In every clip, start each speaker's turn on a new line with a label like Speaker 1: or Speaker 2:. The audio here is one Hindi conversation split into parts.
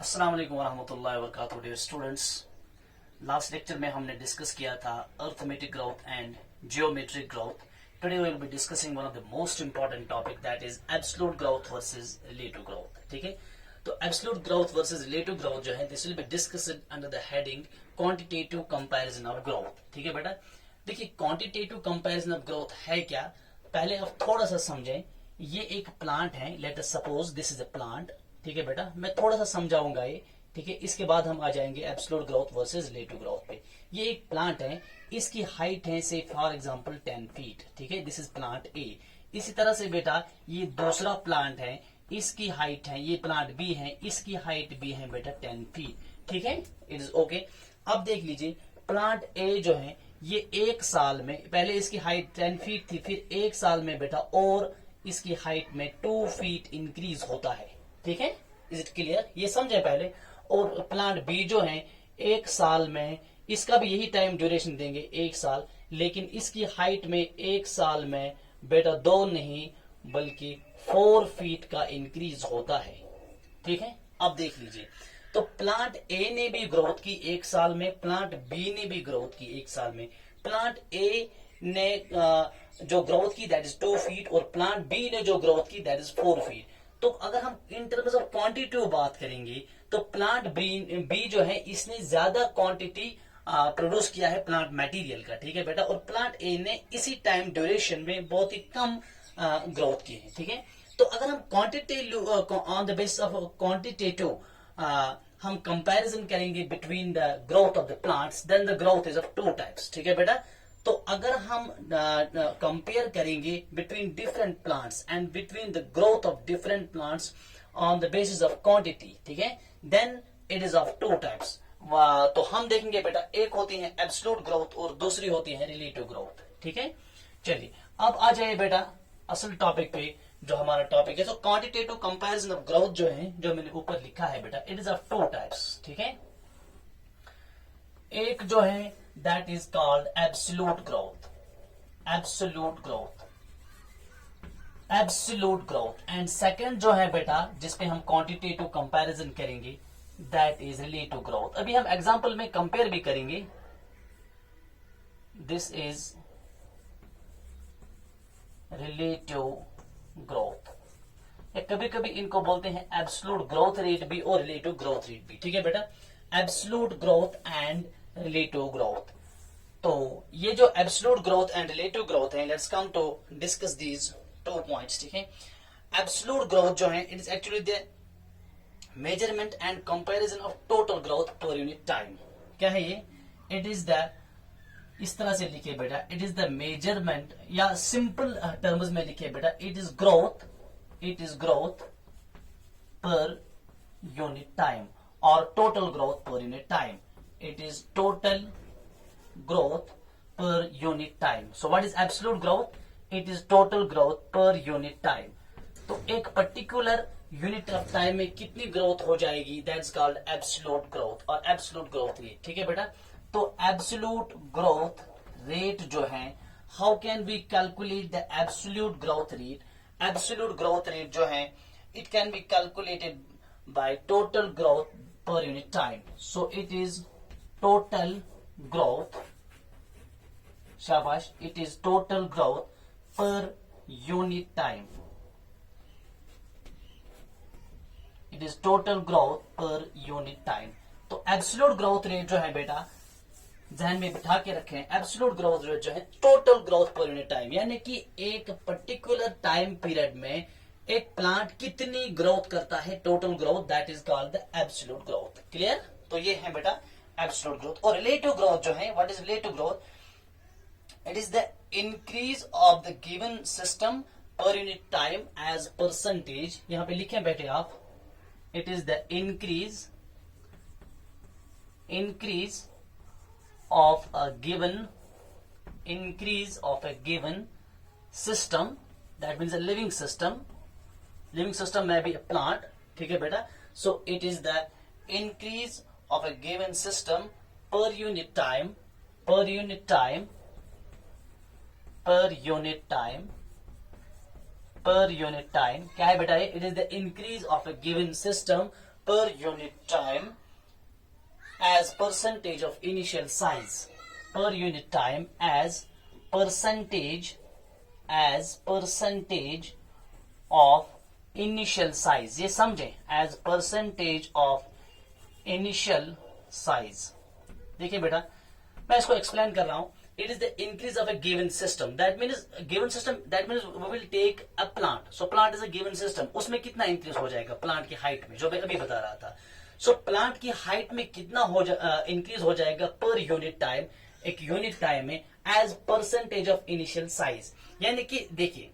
Speaker 1: अस्सलाम वालेकुम वरहमतुल्लाहि वबरकातुहू डियर स्टूडेंट्स। लास्ट लेक्चर में हमने डिस्कस किया था arithmetic growth and geometric growth. Today we will be discussing one of the most important topic that is absolute growth versus relative growth. ठीक है, तो absolute growth versus relative growth जो है this will be discussed under the heading quantitative comparison of growth. ठीक है बेटा, देखिए क्वांटिटेटिव कंपैरिजन ऑफ ग्रोथ है क्या, पहले आप थोड़ा सा समझें। ये एक प्लांट है, let us suppose this is a plant. ठीक है बेटा, मैं थोड़ा सा समझाऊंगा ये। ठीक है, इसके बाद हम आ जाएंगे absolute growth versus relative growth पे। ये एक प्लांट है, इसकी हाइट है से फॉर एग्जांपल 10 फीट। ठीक है, दिस इज प्लांट ए। इसी तरह से बेटा ये दूसरा प्लांट है, इसकी हाइट है, ये प्लांट बी है, इसकी हाइट भी है बेटा 10 फीट। ठीक है, इट इज ओके। अब देख लीजिए प्लांट ए जो है ये एक साल में, पहले इसकी हाइट 10 फीट थी, फिर एक साल में बेटा और इसकी हाइट में 2 फीट इंक्रीज होता है। ठीक है, इज इट क्लियर, ये समझे पहले। और प्लांट बी जो है एक साल में, इसका भी यही टाइम ड्यूरेशन देंगे एक साल, लेकिन इसकी हाइट में एक साल में बेटा 2 नहीं बल्कि 4 फीट का इंक्रीज होता है। ठीक है, अब देख लीजिए, तो प्लांट ए ने भी ग्रोथ की एक साल में, प्लांट बी ने भी ग्रोथ की एक साल में। प्लांट ए ने जो ग्रोथ की दैट इज 2 फीट और प्लांट बी ने जो ग्रोथ की दैट इज 4 फीट। तो अगर हम इन टर्म्स ऑफ क्वांटिटी बात करेंगे तो प्लांट बी जो है इसने ज्यादा क्वांटिटी प्रोड्यूस किया है प्लांट मटेरियल का। ठीक है बेटा, और प्लांट ए ने इसी टाइम ड्यूरेशन में बहुत ही कम ग्रोथ की है। ठीक है, तो अगर हम quantitative on the basis of quantitative हम कंपैरिजन करेंगे between the growth of the plants, then the growth is of 2 types. ठीक है बेटा, तो अगर हम कंपेयर करेंगे between different plants and between the growth of different plants on the basis of quantity, ठीक है, then it is of 2 types. तो हम देखेंगे बेटा एक होती है एब्सोल्यूट ग्रोथ और दूसरी होती है रिलेटिव ग्रोथ। ठीक है, चलिए अब आ जाइए बेटा असल टॉपिक पे, जो हमारा टॉपिक है। तो क्वांटिटेटिव कंपैरिजन ऑफ ग्रोथ जो है, जो मैंने ऊपर लिखा है बेटा, इट इज ऑफ 2 टाइप्स। ठीक है, एक जो है that is called absolute growth, absolute growth, absolute growth. And second जो है बेटा जिसपे हम क्वांटिटेटिव कंपैरिजन करेंगे दैट इज रिलेटिव ग्रोथ। अभी हम एग्जांपल में कंपेयर भी करेंगे। दिस इज रिलेटिव ग्रोथ, या कभी कभी इनको बोलते हैं एब्सोल्यूट ग्रोथ रेट भी और रिलेटिव ग्रोथ रेट भी। ठीक है बेटा, absolute growth and relative growth. तो ये जो absolute growth and relative growth है, let's come to discuss these 2 points. ठीक है, एब्सोल्यूट ग्रोथ जो है it is actually the measurement and comparison of total growth per unit time. क्या है ये? इट इज द, इस तरह से लिखे बेटा, इट इज द मेजरमेंट, या सिंपल टर्म्स में लिखे बेटा, it is growth, it is growth per unit time और total growth per unit time. It is total growth per unit time. So what is absolute growth? It is total growth per unit time. तो एक पर्टिकुलर यूनिट ऑफ टाइम में कितनी ग्रोथ हो जाएगी, दैट्स कॉल्ड एब्सोल्यूट ग्रोथ और एब्सोल्यूट ग्रोथ रेट। ठीक है बेटा, तो एब्सोल्यूट ग्रोथ रेट जो है, how can we calculate the absolute growth rate? Absolute growth rate जो है it can be calculated by total growth per unit time. So it is total growth, शाबाश, it is total growth per unit time. It is total growth per unit time. तो एब्सोल्यूट ग्रोथ रेट जो है बेटा ध्यान में बिठा के रखें, एब्सोल्यूट ग्रोथ रेट जो है total growth per unit time, यानी कि एक पर्टिकुलर टाइम पीरियड में एक प्लांट कितनी ग्रोथ करता है, total growth, that is called the absolute growth. Clear? तो ये है बेटा एब्सोल्यूट ग्रोथ। और रिलेटिव ग्रोथ जो है, what is relative growth? It is the increase of the given system per unit time as percentage. यहां पे लिखें बेटे आप, it is the increase of a given, increase of a given system, that means a living system, living system में भी अ प्लांट। ठीक है बेटा, सो it is the increase of a given system per unit time, per unit time, per unit time, per unit time। क्या है बेटा ये? It is the increase of a given system per unit time as percentage of initial size, per unit time as percentage of initial size. ये समझे, as percentage of initial size. देखिए बेटा, मैं इसको एक्सप्लेन कर रहा हूं. It is the increase of a given system. That means given system. That means we will take a plant. So plant is a given system. उसमें कितना इंक्रीज हो जाएगा प्लांट की हाइट में, जो मैं अभी बता रहा था. So प्लांट की हाइट में कितना इंक्रीज हो जाएगा पर यूनिट टाइम, एक यूनिट टाइम में, as percentage of initial size. यानी कि देखिए,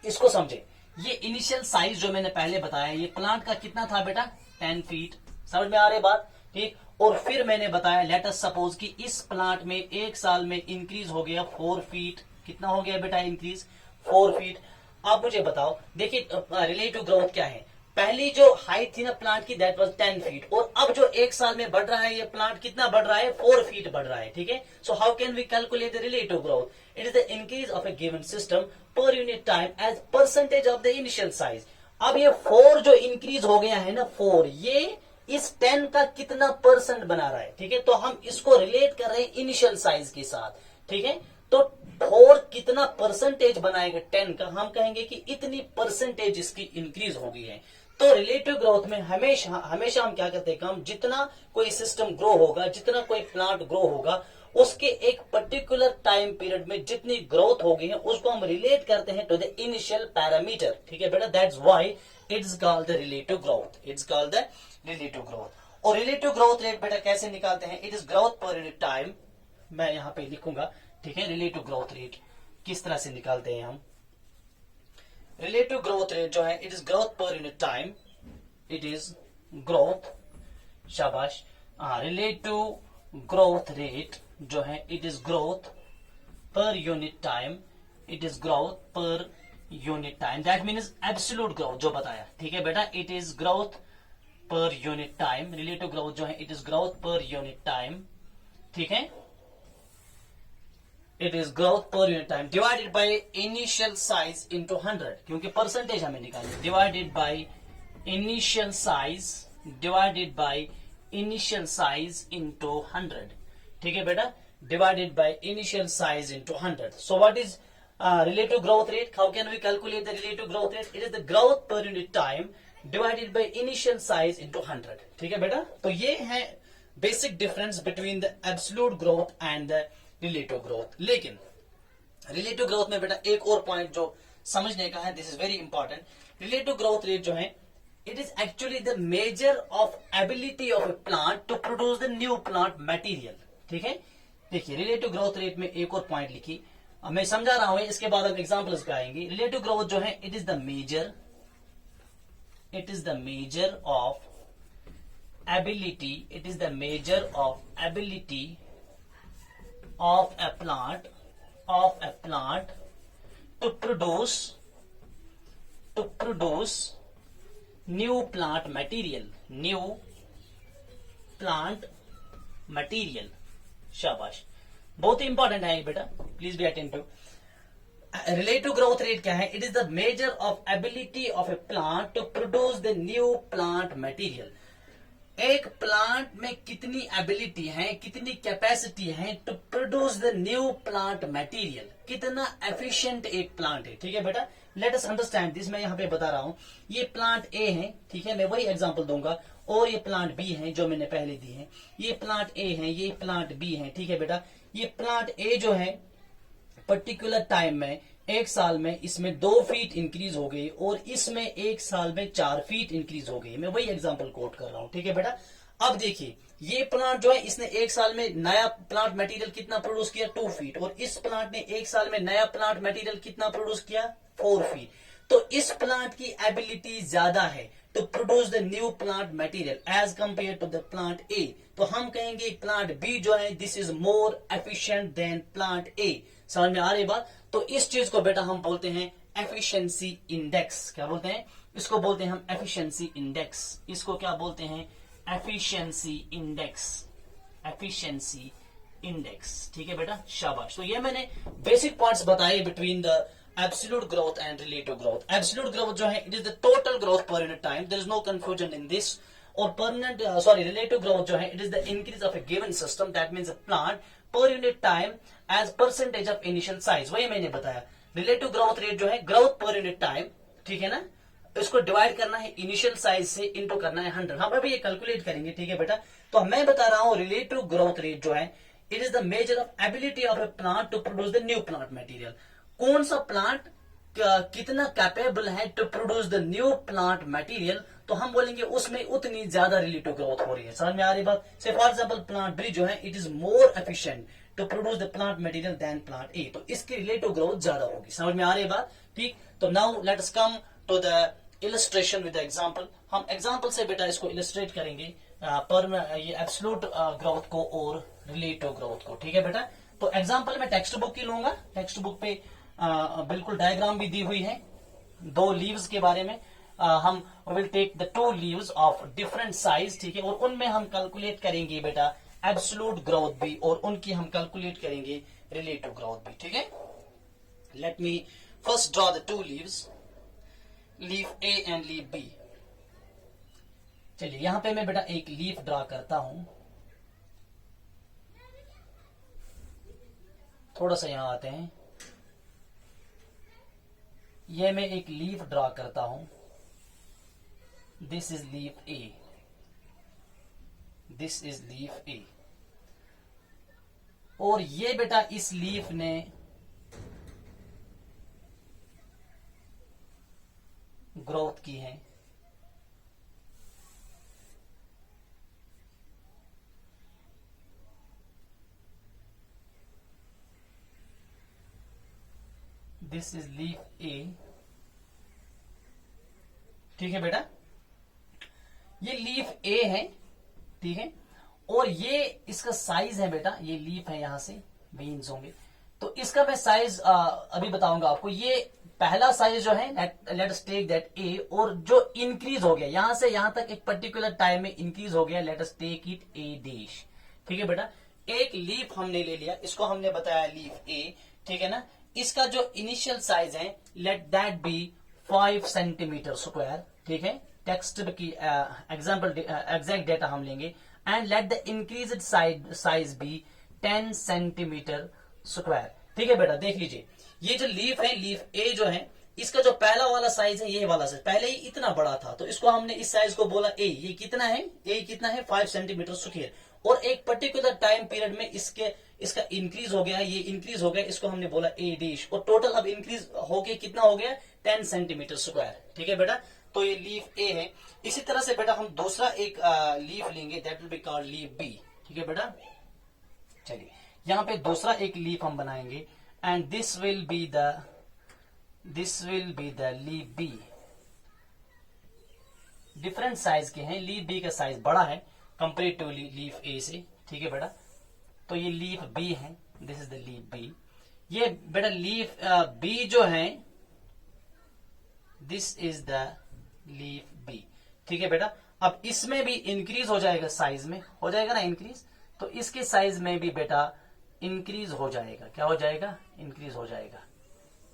Speaker 1: इसको समझे, ये इनिशियल साइज जो मैंने पहले बताया, ये प्लांट का कितना था बेटा, 10 फीट. समझ में आ रही बात, ठीक. और फिर मैंने बताया, लेट अस सपोज कि इस प्लांट में एक साल में इंक्रीज हो गया 4 फीट. कितना हो गया बेटा इंक्रीज, 4 फीट. अब मुझे बताओ, देखिए रिलेटिव ग्रोथ क्या है. पहली जो हाइट थी ना प्लांट की, दैट वाज 10 फीट, और अब जो एक साल में बढ़ रहा है ये प्लांट, कितना बढ़ रहा है, 4 फीट बढ़ रहा है. ठीक है. So how can we calculate the relative growth. It is the increase of a given system per unit time as percentage of the initial size. अब ये 4 जो इंक्रीज हो गया है ना, 4, ये इस 10 का कितना परसेंट बना रहा है. ठीक है. तो हम इसको रिलेट कर रहे हैं इनिशियल साइज के साथ. ठीक है. तो 4 कितना परसेंटेज बनाएगा 10 का, हम कहेंगे कि इतनी परसेंटेज इसकी इंक्रीज हो गई है. तो रिलेटिव ग्रोथ में हमेशा हम क्या करते हैं, हम जितना कोई सिस्टम ग्रो होगा, जितना कोई प्लांट ग्रो होगा, उसके एक पर्टिकुलर टाइम पीरियड में जितनी ग्रोथ हो गई है उसको हम रिलेट करते हैं टू द इनिशियल पैरामीटर. ठीक है बेटा. That's why it's called the relative growth. It's called the relative growth. और रिलेटिव ग्रोथ रेट बेटा कैसे निकालते हैं, it is growth per unit time. मैं यहां पे लिखूंगा. ठीक है. रिलेटिव ग्रोथ रेट किस तरह से निकालते हैं हम. रिलेटिव ग्रोथ रेट जो है, it is growth per unit time. It is growth, शाबाश, रिलेटिव ग्रोथ रेट जो है, it is growth per unit time. It is growth per unit time. That means absolute growth जो बताया. ठीक है बेटा. It is growth per unit time. Relative growth जो है, it is growth per unit time. ठीक है. It is growth per unit time divided by initial size into 100, क्योंकि परसेंटेज हमें निकालना. Divided by initial size, divided by initial size into 100. ठीक है बेटा. Divided by initial size into 100. So what is relative growth rate? How can we calculate the relative growth rate? It is the growth per unit time divided by initial size into 100. ठीक है बेटा. तो ये है basic difference between the absolute growth and the relative growth. लेकिन रिलेटिव ग्रोथ में बेटा एक और पॉइंट जो समझने का है, this is very important. Relative growth rate जो है, it is actually the measure of ability of a plant to produce the new plant material. ठीक है. देखिए रिलेटिव ग्रोथ रेट में एक और पॉइंट लिखी, मैं समझा रहा हूं, इसके बाद हम एग्जांपल्स पे आएंगे. रिलेटिव ग्रोथ जो है, it is the measure of ability, it is the measure of ability of a plant to produce new plant material. शाबाश, बहुत ही इंपॉर्टेंट है ये बेटा, please be attentive. Relative growth rate क्या है, it is the measure of ability of a plant to produce the new plant material. एक प्लांट में कितनी एबिलिटी है, कितनी कैपेसिटी है to produce the new plant material, कितना एफिशिएंट एक प्लांट है. ठीक है बेटा. Let us understand this. मैं यहाँ पे बता रहा हूं, ये प्लांट ए है. ठीक है. मैं वही एग्जांपल दूंगा. और ये प्लांट बी है जो मैंने पहले दी है. ये प्लांट ए है, ये प्लांट बी है. ठीक है बेटा. ये प्लांट ए जो है, पर्टिकुलर टाइम में, एक साल में इसमें 2 फीट इंक्रीज हो गई, और इसमें एक साल में 4 फीट इंक्रीज हो गई. मैं वही एग्जांपल कोट कर रहा हूं. ठीक है बेटा. अब देखिए, ये प्लांट जो है, इसने एक साल में नया प्लांट मटेरियल कितना प्रोड्यूस किया, 2 फीट, और इस प्लांट ने एक साल में नया प्लांट मटेरियल कितना प्रोड्यूस किया, 4 फीट. तो इस प्लांट की एबिलिटी ज्यादा है to produce the new plant material as compare to the plant A. तो हम कहेंगे प्लांट बी जो है, this is more efficient than plant A. समझ में आ रही बात. तो इस चीज को बेटा हम बोलते हैं एफिशिएंसी इंडेक्स. क्या बोलते हैं इसको, बोलते हैं हम एफिशिएंसी इंडेक्स. इसको क्या बोलते हैं, एफिशिएंसी इंडेक्स. Efficiency index. ठीक है बेटा. शाबाश. तो ये मैंने बेसिक पॉइंट्स बताए between the absolute growth and relative growth. Absolute growth जो है, it is the total growth per unit time. There is no confusion in this. और परमानेंट रिलेटिव ग्रोथ जो है it is the increase of a given system that means a plant per unit time as percentage of initial size. वही मैंने बताया रिलेटिव ग्रोथ रेट जो है ग्रोथ पर यूनिट टाइम, ठीक है ना, इसको डिवाइड करना है इनिशियल साइज से, इंटू करना है 100। हम अभी ये कैलकुलेट करेंगे, ठीक है बेटा। तो मैं बता रहा हूं रिलेटिव ग्रोथ रेट जो है it is the measure of ability of a plant to produce the new plant material. कौन सा प्लांट कितना कैपेबल है to produce the new plant material, तो हम बोलेंगे उसमें उतनी ज्यादा रिलेटिव ग्रोथ हो रही है। समझ में आ रही बात? से फॉर एग्जाम्पल प्लांट बी जो है it is more efficient to produce the plant material than plant A, तो इसकी रिलेटिव ग्रोथ ज्यादा होगी। समझ में आ रही बात? ठीक। तो now let us come to the illustration with example. हम एग्जाम्पल से बेटा इसको इलस्ट्रेट करेंगे पर ये एब्सोल्यूट ग्रोथ को और रिलेटिव ग्रोथ को, ठीक है बेटा। तो एग्जाम्पल मैं टेक्स्ट बुक की लूंगा। टेक्स्ट बुक पे बिल्कुल डायग्राम भी दी हुई है 2 लीव्स के बारे में। हम will take the 2 leaves of different size, ठीक है, और उनमें हम कैलकुलेट करेंगे बेटा एब्सोल्यूट ग्रोथ भी, और उनकी हम कैलकुलेट करेंगे रिलेटिव ग्रोथ भी, ठीक है। Let me first draw the 2 leaves, leaf A and leaf B. चलिए यहां पे मैं बेटा एक लीफ ड्रॉ करता हूं। थोड़ा सा यहां आते हैं, ये मैं एक लीफ ड्रॉ करता हूं। This is leaf A, this is leaf A, और ये बेटा इस लीफ ने ग्रोथ की है। दिस इज लीफ ए, ठीक है बेटा, ये लीफ ए है, ठीक है, और ये इसका साइज है बेटा, ये लीफ है, यहां से बीन्स होंगे, तो इसका मैं साइज अभी बताऊंगा आपको। ये पहला साइज जो है लेट अस टेक दैट ए, और जो इंक्रीज हो गया यहां से यहां तक एक पर्टिकुलर टाइम में इंक्रीज हो गया, let us take it A dash, ठीक है बेटा। एक लीफ हमने ले लिया, इसको हमने बताया लीफ ए, ठीक है ना। इसका जो इनिशियल साइज है let that be 5 centimetre square, ठीक है। टेक्स्ट की एग्जाम्पल एग्जैक्ट डेटा हम लेंगे, and let the increase size be 10 centimetre square, ठीक है बेटा। देख लीजिए ये जो लीफ है, लीफ ए जो है, इसका जो पहला वाला साइज है, ये वाला साइज पहले ही इतना बड़ा था, तो इसको हमने इस साइज को बोला ए। ये कितना है? ए कितना है? 5 सेंटीमीटर स्क्वायर, और एक पर्टिकुलर टाइम पीरियड में इसका इंक्रीज हो गया, ये इंक्रीज हो गया, इसको हमने बोला ए डैश, और टोटल अब इंक्रीज हो गया कितना हो गया? 10 सेंटीमीटर स्क्वायर, ठीक है बेटा। तो ये लीफ ए है। इसी तरह से बेटा हम दूसरा एक लीफ लेंगे, that will be called leaf B, ठीक है बेटा। चलिए यहां पे दूसरा एक लीफ हम बनाएंगे, and this will be the leaf B. Different size के हैं, लीफ बी का साइज बड़ा है कंपेरेटिवली लीफ ए से, ठीक है बेटा। तो ये लीफ बी है, this is the leaf B. ये बेटा लीफ बी जो है, this is the leaf B, ठीक है बेटा। अब इसमें भी इंक्रीज हो जाएगा, साइज में हो जाएगा ना इंक्रीज, तो इसके साइज में भी बेटा इंक्रीज हो जाएगा। क्या हो जाएगा? इंक्रीज हो जाएगा।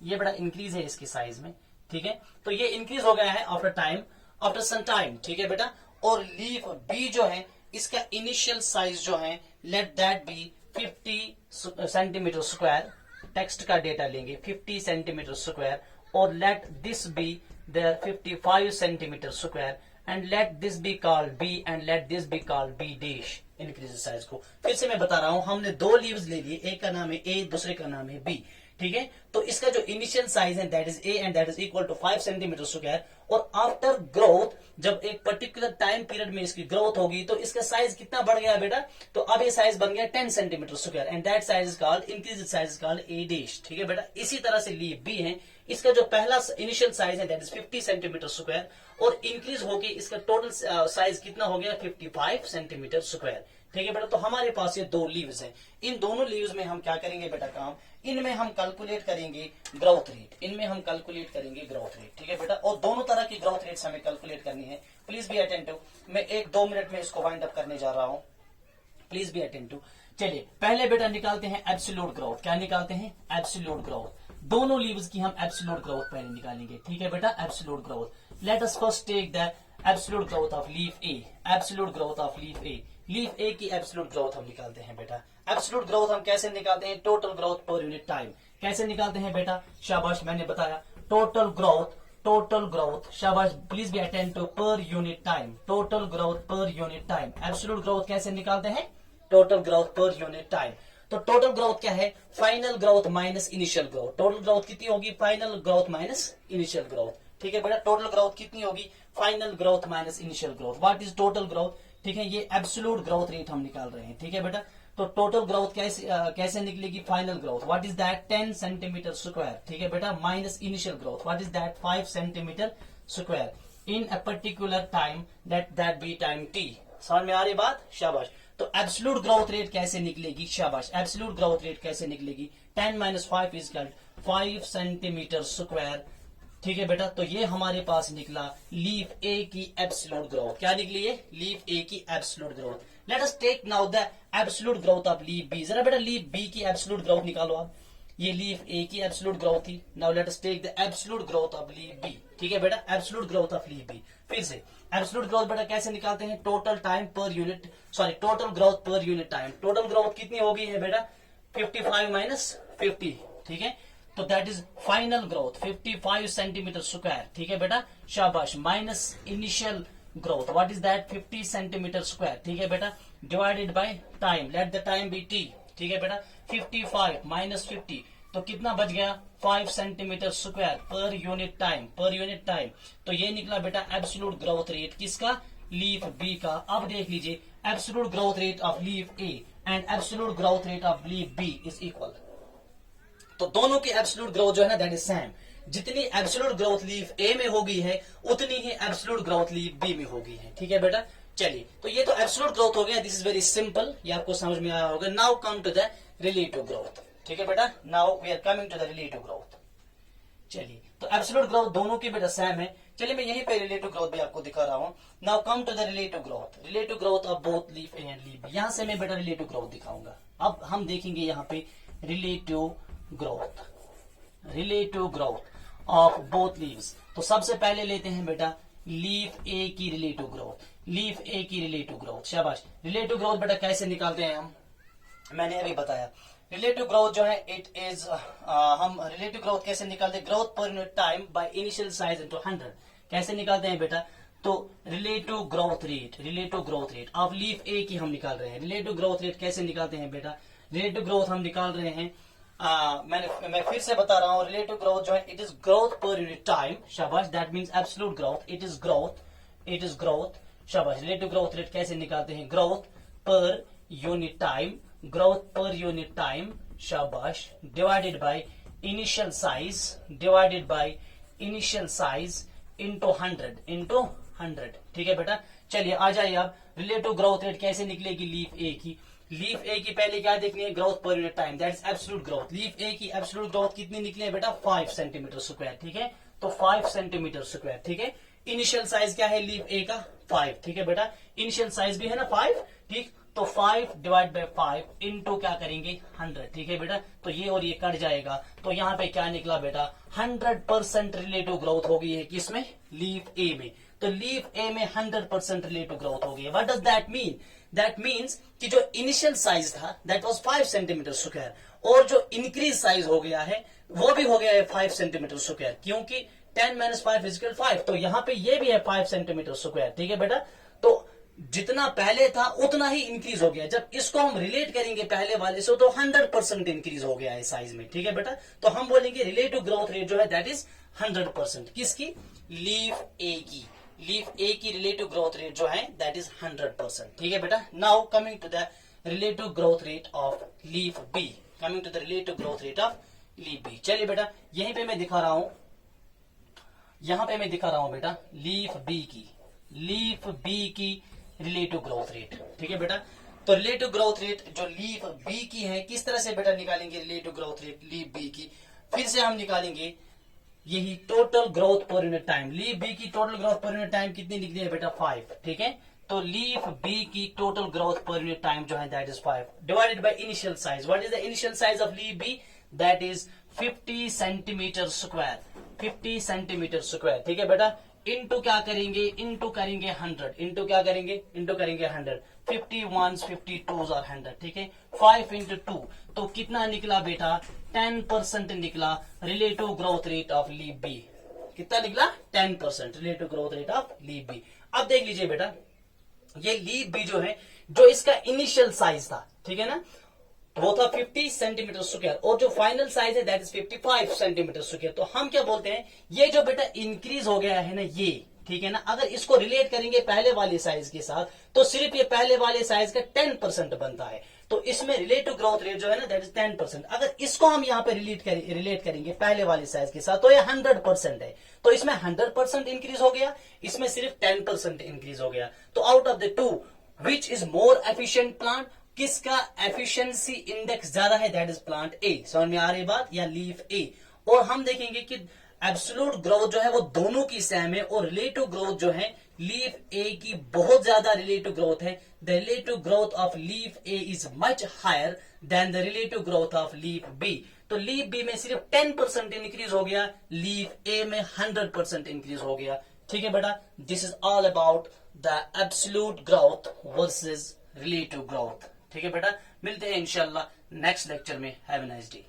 Speaker 1: ये बड़ा इंक्रीज है इसके साइज में, ठीक है। तो ये इंक्रीज हो गया है आफ्टर सम टाइम, ठीक है बेटा। और लीफ बी जो है, इसका इनिशियल साइज जो है let that be 50 centimetre square. Text का डेटा लेंगे 50 सेंटीमीटर स्क्वायर, और let this be there 55 centimetre square, and let this be called B, and let this be called B dash. Increase size को फिर से मैं बता रहा हूं, हमने 2 लीव्स ले लिए, एक का नाम है ए, दूसरे का नाम है बी, ठीक है। तो इसका जो इनिशियल साइज है that is A, and that is equal to 5 centimetre square, और आफ्टर ग्रोथ जब एक पर्टिकुलर टाइम पीरियड में इसकी ग्रोथ होगी तो इसका साइज कितना बढ़ गया बेटा? तो अब ये साइज बन गया 10 centimetre square, and that size is called increase size is called a dash, ठीक है बेटा। इसी तरह से लीफ बी है, इसका जो पहला इनिशियल साइज है दैट इज 50 सेंटीमीटर स्क्वायर, और इंक्रीज होके इसका टोटल साइज कितना हो गया? 55 सेंटीमीटर स्क्वायर, ठीक है बेटा। तो हमारे पास ये 2 लीव्स हैं। इन दोनों लीव्स में हम क्या करेंगे बेटा काम? इनमें हम कैलकुलेट करेंगे ग्रोथ रेट, इनमें हम कैलकुलेट करेंगे ग्रोथ रेट, ठीक है बेटा। और दोनों तरह की ग्रोथ रेट्स हमें कैलकुलेट करनी है। Please be attentive. मैं 1-2 मिनट में इसको वाइंड अप करने जा रहा हूं, प्लीज बी अटेंटिव। चलिए पहले बेटा निकालते हैं एब्सोल्यूट ग्रोथ। क्या निकालते हैं? Absolute growth. दोनों लीव्स की हम एब्सोल्यूट ग्रोथ पहले निकालेंगे, ठीक है बेटा। Absolute growth, let us first take the absolute growth of leaf A, absolute growth of leaf A, leaf A की एब्सोल्यूट ग्रोथ हम निकालते हैं बेटा। एब्सोल्यूट ग्रोथ हम कैसे निकालते हैं? Total growth per unit time. कैसे निकालते हैं बेटा? शाबाश, मैंने बताया टोटल ग्रोथ, टोटल ग्रोथ, शाबाश, please be attend to per unit time, total growth per unit time. Absolute growth कैसे निकालते हैं? Total growth per unit time. तो टोटल ग्रोथ क्या है? Final growth minus initial growth. Total growth कितनी होगी? Final growth minus initial growth. ठीक है बेटा, टोटल ग्रोथ कितनी होगी? Final growth minus initial growth. What is total growth? ठीक है, ये एब्सोल्यूट ग्रोथ रेट हम निकाल रहे हैं। ठीक है बेटा, तो टोटल ग्रोथ कैसे निकलेगी? Final growth, what is that? 10 centimetre square. ठीक है बेटा, minus initial growth, what is that? 5 centimetre square in a particular time, that be time T. समझ में आ रही बात? शाबाश। तो एब्सोल्यूट ग्रोथ रेट कैसे निकलेगी? शाबाश, एब्सोल्यूट ग्रोथ रेट कैसे निकलेगी? 10 माइनस 5 इज 5 सेंटीमीटर स्क्वायर। ठीक है बेटा, तो ये हमारे पास निकला लीफ ए की एब्सोल्यूट ग्रोथ। क्या निकली है? लीफ ए की absolute growth. Let us take now the absolute growth of leaf B. जरा बेटा लीफ बी की एब्सोल्यूट ग्रोथ निकालो आप। ये लीफ ए की एब्सोल्यूट ग्रोथ थी। Now let us take the absolute growth of leaf B. ठीक है बेटा, absolute growth of leaf B. फिर से एब्सोल्यूट ग्रोथ बेटा कैसे निकालते हैं? Total time per unit, sorry total growth per unit time. Total growth कितनी हो गई है बेटा? 55 माइनस 50। ठीक है, तो that is final growth 55 centimetre square. ठीक है बेटा, शाबाश, minus initial growth, what is that? 50 centimetre square. ठीक है बेटा, divided by time, let the time be T. ठीक है बेटा, 55 माइनस 50, तो कितना बच गया? 5 centimetre square per unit time, per unit time. तो ये निकला बेटा एब्सोल्यूट ग्रोथ रेट किसका? लीफ बी का। अब देख लीजिए, absolute growth rate of leaf A and absolute growth rate of leaf B is equal. तो दोनों की एब्सोल्यूट ग्रोथ जो है ना, दैट इज सेम। जितनी एब्सोल्यूट ग्रोथ लीफ ए में होगी है, उतनी ही एब्सोल्यूट ग्रोथ लीफ बी में होगी है। ठीक है बेटा, चलिए, तो ये तो एब्सोल्यूट ग्रोथ हो गया। दिस इज वेरी सिंपल, ये आपको समझ में आया होगा। Now come to the relative growth. ठीक है बेटा, now we are coming to the relative growth. चलिए, तो एब्सोल्यूट ग्रोथ दोनों की बेटा सेम है। चलिए, मैं यहीं पे रिलेटिव ग्रोथ भी आपको दिखा रहा हूं। Now come to the relative growth, relative growth of both leaf A and leaf B. यहां से मैं बेटा रिलेटिव ग्रोथ दिखाऊंगा। अब हम देखेंगे यहाँ पे relative growth, relative growth of both leaves. तो सबसे पहले लेते हैं बेटा लीफ ए की रिलेटिव ग्रोथ, लीफ ए की रिलेटिव ग्रोथ। शाबाश, रिलेटिव ग्रोथ बेटा कैसे निकालते हैं हम? मैंने अभी बताया रिलेटिव ग्रोथ जो है इट इज, हम रिलेटिव ग्रोथ कैसे निकालते हैं? Growth per unit time by initial size into 100। कैसे निकालते हैं बेटा? तो relative growth rate, relative growth rate of leaf A की हम निकाल रहे हैं। रिलेटिव ग्रोथ रेट कैसे निकालते हैं बेटा? रिलेटिव ग्रोथ हम निकाल रहे हैं, मैं फिर से बता रहा हूं, रिलेटिव ग्रोथ जो है it is growth per unit time. शाबाश, that means absolute growth, it is growth, it is growth. शाबाश, रिलेटिव ग्रोथ रेट कैसे निकालते हैं? Growth per unit time, growth per unit time, शाबाश, divided by initial size, divided by initial size into 100। ठीक है बेटा, चलिए आ जाइए आप। रिलेटिव ग्रोथ रेट कैसे निकलेगी लीफ ए की? लीफ ए की पहले क्या देखनी है? Growth per unit time, that is absolute growth. Leaf A की एब्सोल्यूट ग्रोथ कितनी निकली है बेटा? 5 सेंटीमीटर स्क्वायर। ठीक है, तो 5 सेंटीमीटर स्क्वायर। ठीक है, इनिशियल साइज क्या है लीफ ए का? 5। ठीक है बेटा, इनिशियल साइज भी है ना 5। ठीक, तो 5 डिवाइड बाय 5 इंटू क्या करेंगे? 100। ठीक है बेटा, तो ये और ये कट जाएगा, तो यहाँ पे क्या निकला बेटा? 100% रिलेटिव ग्रोथ हो गई है किसमें? लीफ ए में। तो लीफ ए में 100% रिलेटिव ग्रोथ हो गई है। What does that mean? That means कि जो इनिशियल साइज था दैट वाज 5 सेंटीमीटर स्क्वायर, और जो इंक्रीज साइज हो गया है वो भी हो गया है 5 सेंटीमीटर स्क्वायर, क्योंकि 10 माइनस 5 इक्वल 5। तो यहाँ पे ये भी है 5 सेंटीमीटर स्क्वायर। ठीक है बेटा, तो जितना पहले था उतना ही इंक्रीज हो गया। जब इसको हम रिलेट करेंगे पहले वाले से, तो 100% इंक्रीज हो गया है साइज में। ठीक है बेटा, तो हम बोलेंगे रिलेटिव ग्रोथ रेट जो है दैट इज 100%। किसकी? लीफ ए की। लीफ ए की रिलेटिव ग्रोथ रेट जो है दैट इज 100%। ठीक है बेटा, now coming to the relative growth rate of leaf B, coming to the relative growth rate of leaf B. चलिए बेटा, यहीं पे मैं दिखा रहा हूं, यहां पे मैं दिखा रहा हूं बेटा लीफ बी की, लीफ बी की रिलेटिव ग्रोथ रेट। ठीक है बेटा, तो रिलेटिव ग्रोथ रेट जो लीफ बी की है, किस तरह से बेटा निकालेंगे relative growth rate leaf B की? फिर से हम निकालेंगे यही total growth per unit time. Leaf B की total growth per unit time कितनी निकली है बेटा? 5। ठीक है, तो लीफ बी की total growth per unit time जो है that is 5 divided by initial size. What is the initial size of leaf B? That is 50 centimetre square, 50 centimetre square. ठीक है बेटा, इंटू क्या करेंगे, इंटू करेंगे 100, इंटू क्या करेंगे, इंटू करेंगे 100, 51 52 और 100, ठीक है। 5 इंटू 2 तो कितना निकला बेटा, 10% निकला relative growth rate of leaf B. कितना निकला, 10% relative growth rate of leaf B. अब देख लीजिए बेटा, ये लीफ बी जो है, जो इसका इनिशियल साइज था, ठीक है ना, वो था 50 सेंटीमीटर स्क्वायर, और जो फाइनल साइज है दैट इज 55 सेंटीमीटर स्क्वायर। तो हम क्या बोलते हैं, ये जो बेटा इंक्रीज हो गया है ना ये, ठीक है ना, अगर इसको रिलेट करेंगे पहले वाले साइज के साथ तो सिर्फ ये पहले वाले साइज का 10% बनता है। तो इसमें रिलेटिव ग्रोथ रेट जो है ना दैट इज 10%। अगर इसको हम यहाँ पे रिलेट करेंगे पहले वाले साइज के साथ तो ये 100% है। तो इसमें 100% इंक्रीज हो गया, इसमें सिर्फ 10% इंक्रीज हो गया। तो out of the two which is more efficient plant, किसका एफिशिएंसी इंडेक्स ज्यादा है, दैट इज प्लांट ए। समझ में आ रही बात, या लीफ ए। और हम देखेंगे कि एब्सोल्यूट ग्रोथ जो है वो दोनों की सेम है, और रिलेटिव ग्रोथ जो है लीफ ए की बहुत ज्यादा रिलेटिव ग्रोथ है। The relative growth of leaf A is much higher than the relative growth of leaf B. तो लीफ बी में सिर्फ 10% इंक्रीज हो गया, लीफ ए में 100% इंक्रीज हो गया। ठीक है बेटा, this is all about the absolute growth versus relative growth. ठीक है बेटा, मिलते हैं इंशाल्लाह नेक्स्ट लेक्चर में। Have a nice day.